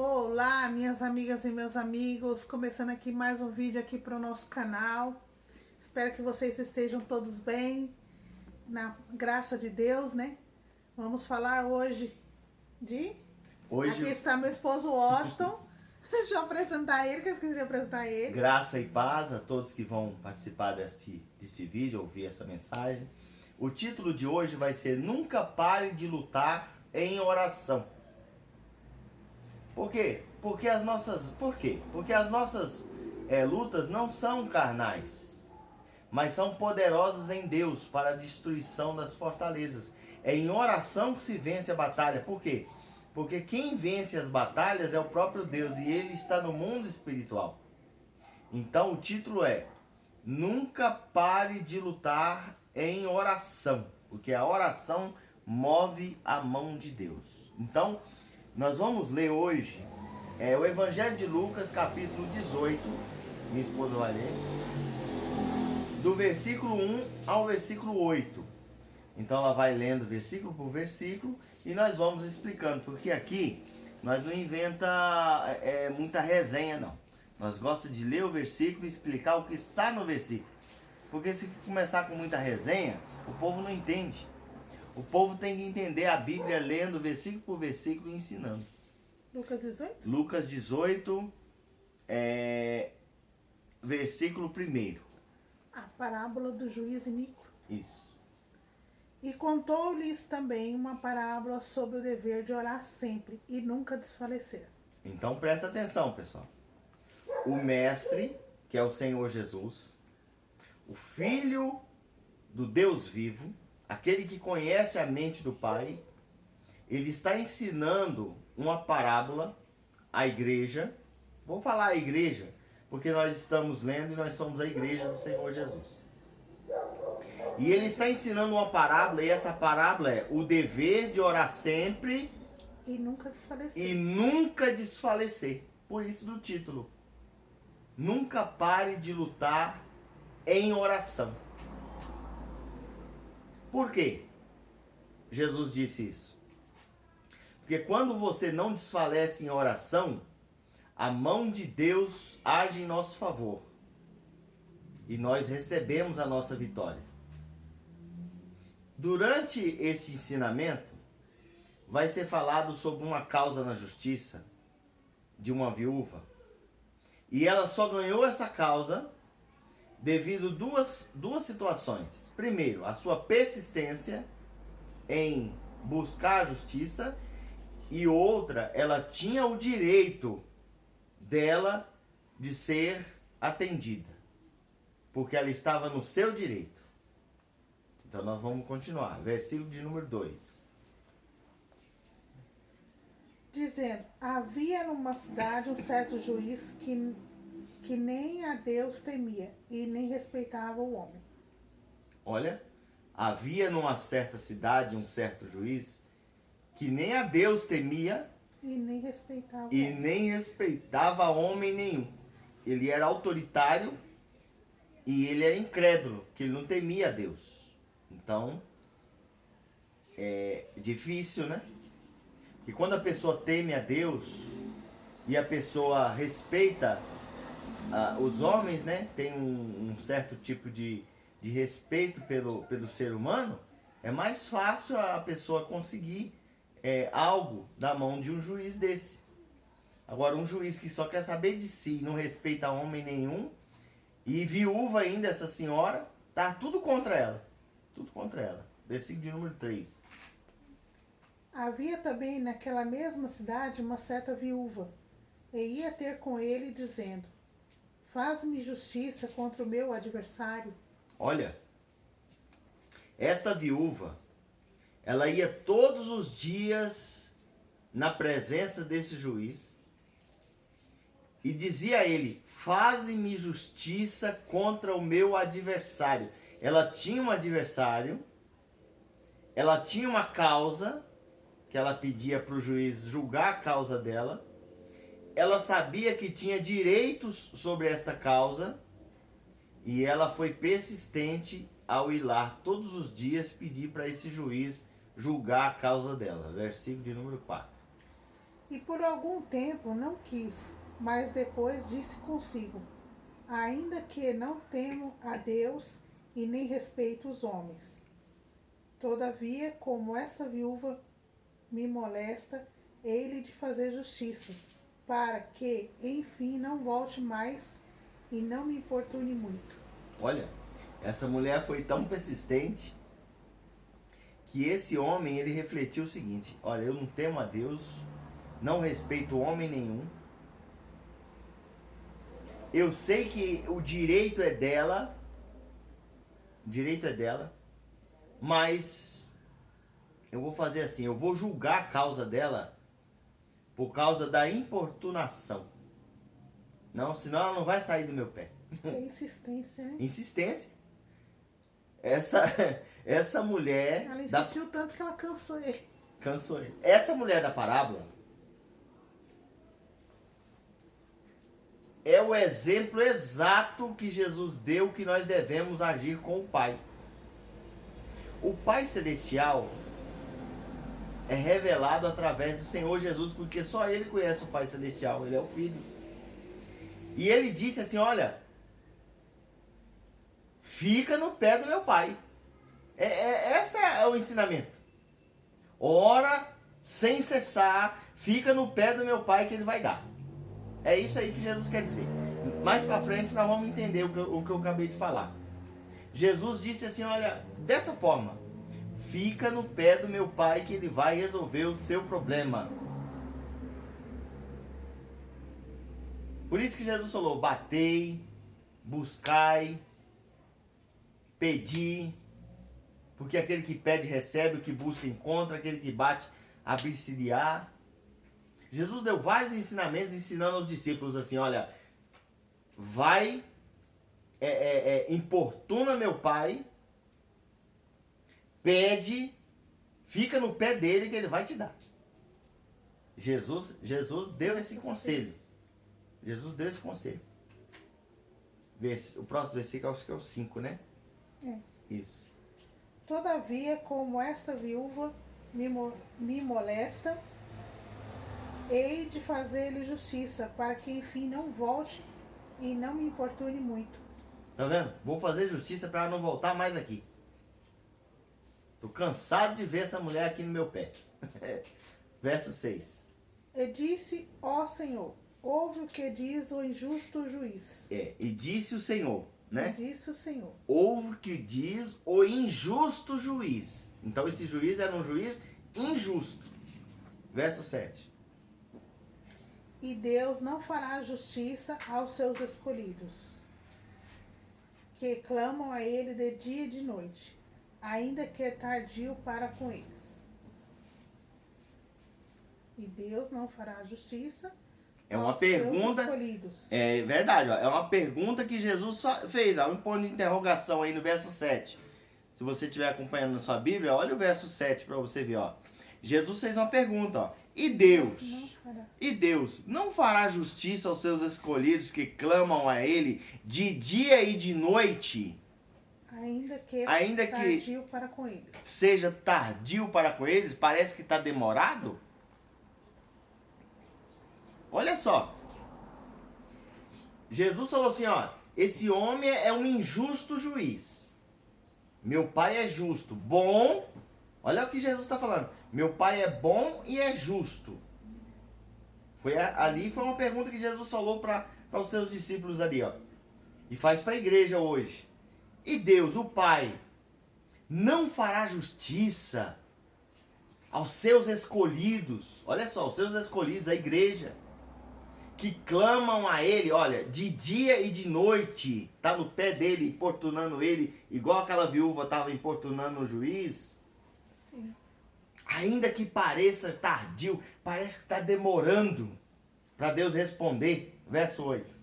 Olá, minhas amigas e meus amigos, começando aqui mais um vídeo aqui para o nosso canal. Espero que vocês estejam todos bem, na graça de Deus, né? Vamos falar hoje de... Aqui está meu esposo Washington. Deixa eu apresentar ele, que eu esqueci de apresentar ele. Graça e paz a todos que vão participar desse vídeo, ouvir essa mensagem. O título de hoje vai ser Nunca pare de lutar em oração. Por quê? Porque as nossas lutas não são carnais, mas são poderosas em Deus para a destruição das fortalezas. É em oração que se vence a batalha. Por quê? Porque quem vence as batalhas é o próprio Deus e Ele está no mundo espiritual. Então o título é Nunca pare de lutar em oração, porque a oração move a mão de Deus. Então, nós vamos ler hoje o Evangelho de Lucas, capítulo 18, minha esposa vai ler, do versículo 1 ao versículo 8. Então ela vai lendo versículo por versículo e nós vamos explicando, porque aqui nós não inventa muita resenha não. Nós gostamos de ler o versículo e explicar o que está no versículo. Porque se começar com muita resenha, o povo não entende. O povo tem que entender a Bíblia lendo versículo por versículo e ensinando. Lucas 18? Lucas 18, versículo 1. A parábola do juiz iníquo. Isso. E contou-lhes também uma parábola sobre o dever de orar sempre e nunca desfalecer. Então presta atenção, pessoal. O mestre, que é o Senhor Jesus, o Filho do Deus vivo, aquele que conhece a mente do Pai, ele está ensinando uma parábola à igreja. Vou falar à igreja, porque nós estamos lendo e nós somos a igreja do Senhor Jesus. E ele está ensinando uma parábola, e essa parábola é o dever de orar sempre e nunca desfalecer. E nunca desfalecer. Por isso do título. Nunca pare de lutar em oração. Por quê? Jesus disse isso. Porque quando você não desfalece em oração, a mão de Deus age em nosso favor. E nós recebemos a nossa vitória. Durante este ensinamento, vai ser falado sobre uma causa na justiça de uma viúva. E ela só ganhou essa causa devido a duas situações. Primeiro, a sua persistência em buscar a justiça. E outra, ela tinha o direito dela de ser atendida. Porque ela estava no seu direito. Então nós vamos continuar. Versículo de número 2. Dizendo, havia numa cidade um certo juiz que nem a Deus temia e nem respeitava o homem. Olha, havia numa certa cidade um certo juiz que nem a Deus temia e nem respeitava homem nenhum. Ele era autoritário e ele era incrédulo, que ele não temia a Deus. Então, é difícil, né? E quando a pessoa teme a Deus e a pessoa respeita os homens, né? Tem um certo tipo de respeito pelo ser humano, é mais fácil a pessoa conseguir algo da mão de um juiz desse. Agora, um juiz que só quer saber de si, não respeita homem nenhum, e viúva ainda essa senhora, tá tudo contra ela. Tudo contra ela. Versículo de número 3. Havia também naquela mesma cidade uma certa viúva, e ia ter com ele, dizendo, faz-me justiça contra o meu adversário. Olha, esta viúva, ela ia todos os dias na presença desse juiz e dizia a ele, faze-me justiça contra o meu adversário. Ela tinha um adversário, ela tinha uma causa que ela pedia para o juiz julgar a causa dela. Ela sabia que tinha direitos sobre esta causa e ela foi persistente ao ir lá todos os dias pedir para esse juiz julgar a causa dela. Versículo de número 4. E por algum tempo não quis, mas depois disse consigo: ainda que não temo a Deus e nem respeito os homens. Todavia, como esta viúva me molesta, hei-lhe de fazer justiça, para que, enfim, não volte mais e não me importune muito. Olha, essa mulher foi tão persistente que esse homem, ele refletiu o seguinte: olha, eu não temo a Deus, não respeito homem nenhum. Eu sei que o direito é dela, mas eu vou fazer assim, eu vou julgar a causa dela por causa da importunação. Não, senão ela não vai sair do meu pé. É insistência, né? Insistência. Essa mulher... Ela insistiu tanto que ela cansou ele. Cansou ele. Essa mulher da parábola é o exemplo exato que Jesus deu que nós devemos agir com o Pai. O Pai Celestial é revelado através do Senhor Jesus, porque só Ele conhece o Pai Celestial, Ele é o Filho. E Ele disse assim, olha, fica no pé do meu Pai. Esse é o ensinamento. Ora sem cessar, fica no pé do meu Pai que Ele vai dar. É isso aí que Jesus quer dizer. Mais pra frente nós vamos entender o que eu acabei de falar. Jesus disse assim, olha, dessa forma, fica no pé do meu Pai que Ele vai resolver o seu problema. Por isso que Jesus falou, batei, buscai, pedi, porque aquele que pede recebe, o que busca encontra, aquele que bate abrir-se-lhe-á. Jesus deu vários ensinamentos ensinando aos discípulos assim, olha, vai, importuna meu Pai, pede, fica no pé dele que ele vai te dar. Jesus deu esse conselho. Jesus deu esse conselho. O próximo versículo acho que é o 5, né? É. Isso. Todavia, como esta viúva me molesta, hei de fazer-lhe justiça, para que enfim não volte e não me importune muito. Tá vendo? Vou fazer justiça para ela não voltar mais aqui. Tô cansado de ver essa mulher aqui no meu pé. Verso 6. E disse, ó Senhor, ouve o que diz o injusto juiz. E disse o Senhor, né? E disse o Senhor. Ouve o que diz o injusto juiz. Então esse juiz era um juiz injusto. Verso 7. E Deus não fará justiça aos seus escolhidos, que clamam a Ele de dia e de noite, ainda que é tardio para com eles. E Deus não fará justiça aos seus escolhidos. É verdade, ó, é uma pergunta que Jesus fez, ó, um ponto de interrogação aí no verso 7. Se você estiver acompanhando na sua Bíblia, olha o verso 7 para você ver, ó. Jesus fez uma pergunta, ó. E Deus não fará justiça aos seus escolhidos que clamam a Ele de dia e de noite? Ainda que tardio para com eles. Seja tardio para com eles, parece que está demorado? Olha só. Jesus falou assim, ó, esse homem é um injusto juiz. Meu Pai é justo, bom. Olha o que Jesus está falando. Meu Pai é bom e é justo. Ali foi uma pergunta que Jesus falou para os seus discípulos ali, ó. E faz para a igreja hoje. E Deus, o Pai, não fará justiça aos seus escolhidos. Olha só, os seus escolhidos, a igreja, que clamam a Ele, olha, de dia e de noite. Tá no pé dele, importunando ele, igual aquela viúva estava importunando o juiz. Sim. Ainda que pareça tardio, parece que está demorando para Deus responder. Verso 8.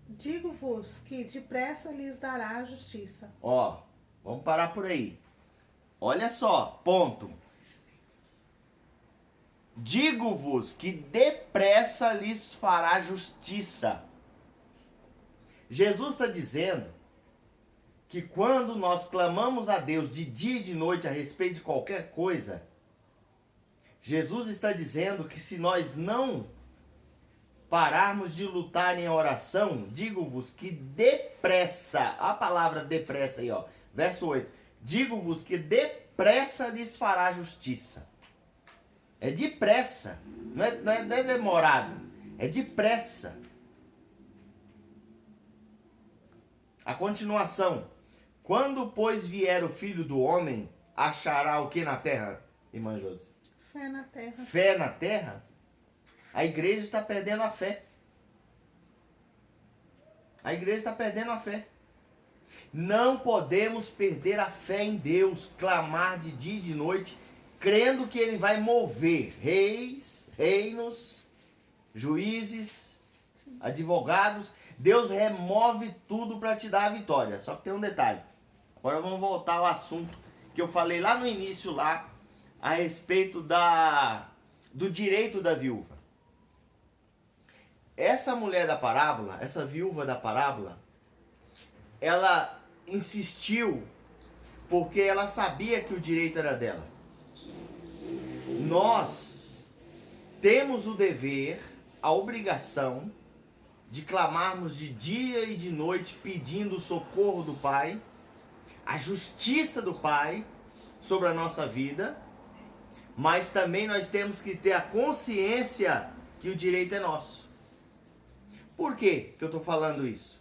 Digo-vos que depressa lhes dará a justiça. Ó, vamos parar por aí. Olha só, ponto. Digo-vos que depressa lhes fará justiça. Jesus está dizendo que quando nós clamamos a Deus de dia e de noite a respeito de qualquer coisa, Jesus está dizendo que se nós não pararmos de lutar em oração, digo-vos que depressa, a palavra depressa aí, ó, verso 8, digo-vos que depressa lhes fará justiça. É depressa, não é demorado, é depressa. A continuação, quando pois vier o Filho do Homem, achará o que na terra, irmã Josi? Fé na terra. Fé na terra? A igreja está perdendo a fé. A igreja está perdendo a fé. Não podemos perder a fé em Deus, clamar de dia e de noite, crendo que Ele vai mover reis, reinos, juízes, advogados. Deus remove tudo para te dar a vitória. Só que tem um detalhe. Agora vamos voltar ao assunto que eu falei lá no início, lá, a respeito do direito da viúva. Essa mulher da parábola, essa viúva da parábola, ela insistiu porque ela sabia que o direito era dela. Nós temos o dever, a obrigação de clamarmos de dia e de noite pedindo o socorro do Pai, a justiça do Pai sobre a nossa vida, mas também nós temos que ter a consciência que o direito é nosso. Por que eu estou falando isso?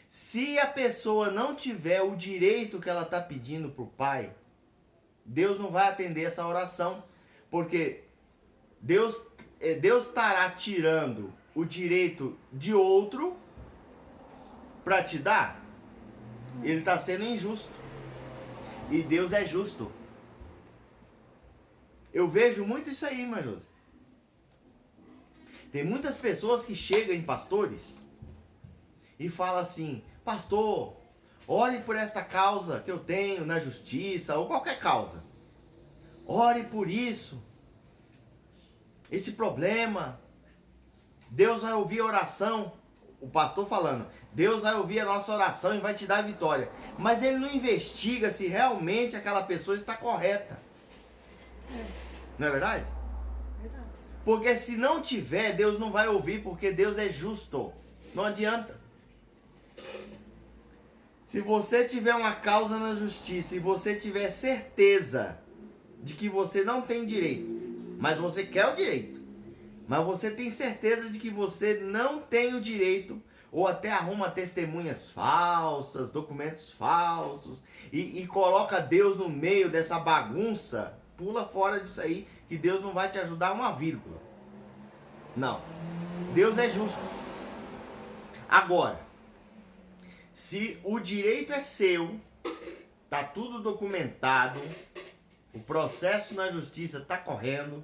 Se a pessoa não tiver o direito que ela está pedindo para o Pai, Deus não vai atender essa oração, porque Deus estará tirando o direito de outro para te dar. Ele está sendo injusto. E Deus é justo. Eu vejo muito isso aí, irmã Josi. Tem muitas pessoas que chegam em pastores e falam assim: pastor, ore por esta causa que eu tenho na justiça, ou qualquer causa. Ore por isso. Esse problema. Deus vai ouvir a oração. O pastor falando, Deus vai ouvir a nossa oração e vai te dar a vitória. Mas ele não investiga se realmente aquela pessoa está correta. Não é verdade? Verdade. Porque se não tiver, Deus não vai ouvir, porque Deus é justo. Não adianta. Se você tiver uma causa na justiça e você tiver certeza de que você não tem direito, mas você quer o direito, mas você tem certeza de que você não tem o direito, ou até arruma testemunhas falsas, documentos falsos, e coloca Deus no meio dessa bagunça, pula fora disso aí, que Deus não vai te ajudar uma vírgula. Não. Deus é justo. Agora, se o direito é seu, tá tudo documentado, o processo na justiça tá correndo,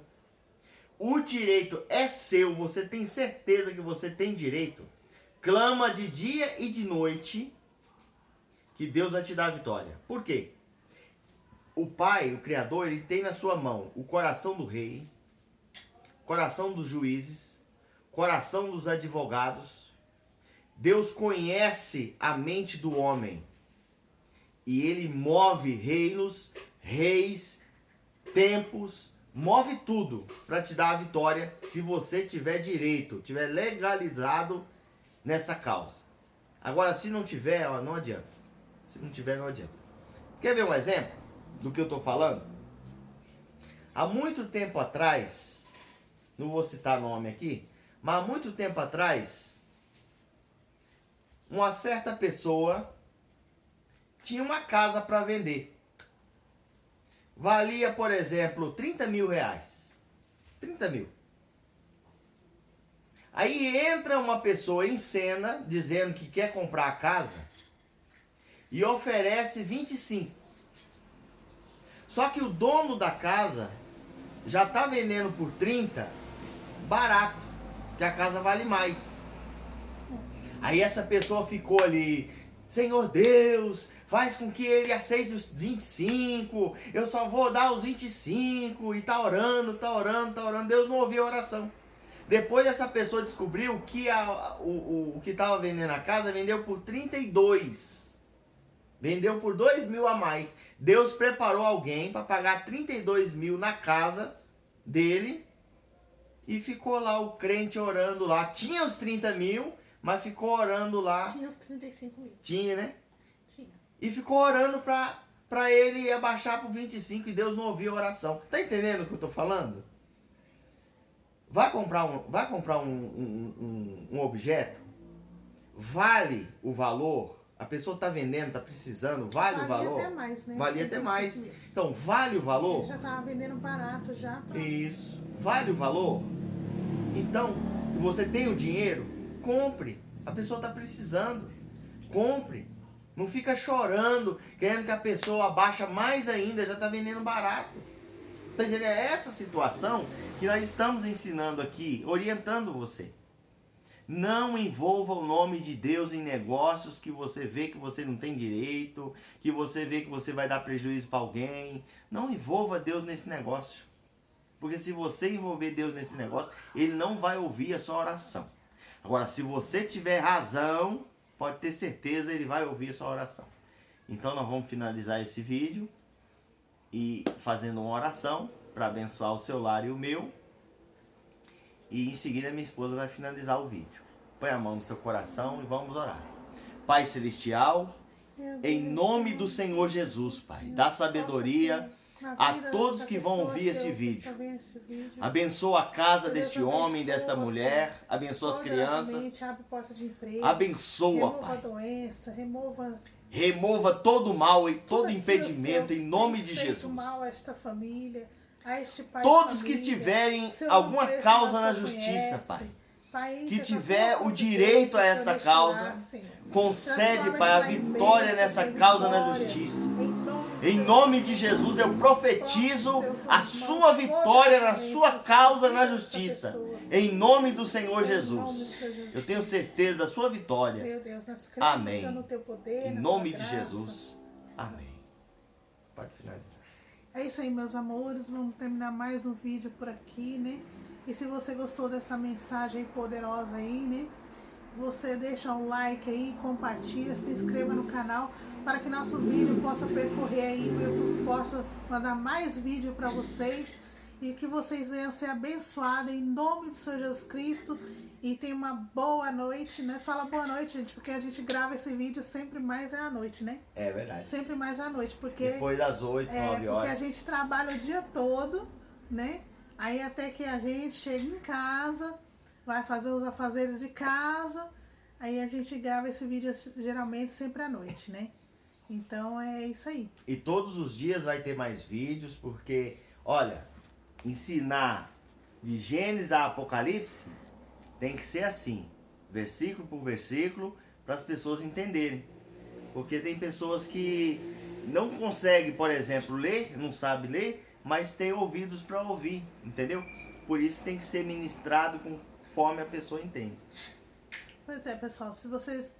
o direito é seu, você tem certeza que você tem direito, clama de dia e de noite, que Deus vai te dar a vitória. Por quê? O Pai, o Criador, ele tem na sua mão o coração do rei, coração dos juízes, coração dos advogados. Deus conhece a mente do homem e ele move reinos, reis, tempos, move tudo para te dar a vitória se você tiver direito, tiver legalizado nessa causa. Agora, se não tiver, ó, não adianta. Se não tiver, não adianta. Quer ver um exemplo do que eu estou falando? Há muito tempo atrás, não vou citar nome aqui, mas há muito tempo atrás, uma certa pessoa tinha uma casa para vender. Valia, por exemplo, 30 mil reais. 30 mil. Aí entra uma pessoa em cena, dizendo que quer comprar a casa, e oferece 25. Só que o dono da casa já está vendendo por 30, barato, que a casa vale mais. Aí essa pessoa ficou ali: Senhor Deus, faz com que ele aceite os 25, eu só vou dar os 25, e tá orando, tá orando, tá orando. Deus não ouviu a oração. Depois essa pessoa descobriu que o que estava vendendo a casa vendeu por 32. Vendeu por 2 mil a mais. Deus preparou alguém para pagar 32 mil na casa dele e ficou lá o crente orando lá. Tinha os 30 mil, mas ficou orando lá. Tinha os 35 mil. Tinha, né? Tinha. E ficou orando pra ele abaixar pro 25 e Deus não ouviu a oração. Tá entendendo o que eu tô falando? Vai comprar um objeto, vale o valor, a pessoa tá vendendo, tá precisando, vale o valor? Valia até mais, né? Valia até mais. mil. Então, vale o valor? Ele já tava vendendo barato já. Isso. Vale o valor? Então, você tem o dinheiro? Compre. A pessoa tá precisando. Compre. Não fica chorando, querendo que a pessoa abaixa mais ainda, já tá vendendo barato. Tá entendendo? É essa situação que nós estamos ensinando aqui, orientando você. Não envolva o nome de Deus em negócios que você vê que você não tem direito, que você vê que você vai dar prejuízo para alguém. Não envolva Deus nesse negócio. Porque se você envolver Deus nesse negócio, Ele não vai ouvir a sua oração. Agora, se você tiver razão, pode ter certeza, Ele vai ouvir a sua oração. Então nós vamos finalizar esse vídeo e fazendo uma oração para abençoar o seu lar e o meu. E em seguida minha esposa vai finalizar o vídeo. Põe a mão no seu coração e vamos orar. Pai Celestial, em nome do Senhor Jesus, Pai, dá sabedoria a todos que vão ouvir esse vídeo. Abençoa a casa deste homem, desta mulher. Abençoa as crianças. Abençoa, Pai. Remova todo o mal e todo impedimento em nome de Jesus. Mal a esta família, a este pai todos que estiverem alguma causa na justiça, Pai, que tiver o direito a esta causa, concede, Pai, a vitória nessa causa na justiça. Em nome de Jesus, eu profetizo a sua vitória na sua causa na justiça. Em nome do Senhor Jesus. Eu tenho certeza da sua vitória. Amém. Em nome de Jesus. Amém. Pode finalizar. É isso aí, meus amores. Vamos terminar mais um vídeo por aqui, né? E se você gostou dessa mensagem poderosa aí, né? Você deixa um like aí, compartilha, se inscreva no canal para que nosso vídeo possa percorrer aí, o YouTube possa mandar mais vídeo para vocês e que vocês venham ser abençoados em nome do Senhor Jesus Cristo e tenham uma boa noite, né? Fala boa noite, gente, porque a gente grava esse vídeo sempre mais à noite, né? É verdade. Sempre mais à noite, porque depois das 8, 9 horas. Porque a gente trabalha o dia todo, né? Aí até que a gente chega em casa, vai fazer os afazeres de casa, aí a gente grava esse vídeo geralmente sempre à noite, né? Então é isso aí. E todos os dias vai ter mais vídeos, porque, olha, ensinar de Gênesis a Apocalipse tem que ser assim, versículo por versículo, para as pessoas entenderem. Porque tem pessoas que não conseguem, por exemplo, ler, não sabem ler, mas tem ouvidos para ouvir, entendeu? Por isso tem que ser ministrado conforme a pessoa entende. Pois é, pessoal, se vocês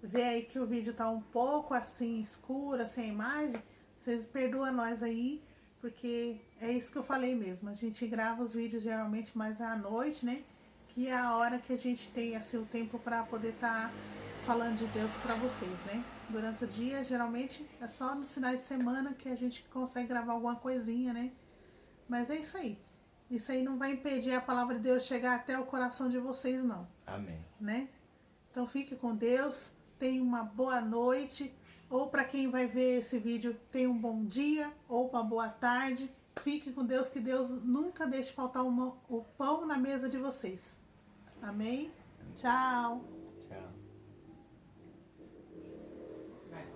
vê aí que o vídeo tá um pouco assim escuro, sem a imagem, vocês perdoam nós aí, porque é isso que eu falei mesmo. A gente grava os vídeos geralmente mais à noite, né? Que é a hora que a gente tem assim o tempo para poder estar falando de Deus para vocês, né? Durante o dia, geralmente é só nos finais de semana que a gente consegue gravar alguma coisinha, né? Mas é isso aí. Isso aí não vai impedir a palavra de Deus chegar até o coração de vocês, não. Amém. Né? Então fique com Deus, tenha uma boa noite, ou para quem vai ver esse vídeo, tenha um bom dia, ou uma boa tarde. Fique com Deus, que Deus nunca deixe faltar o pão na mesa de vocês. Amém? Tchau. Tchau.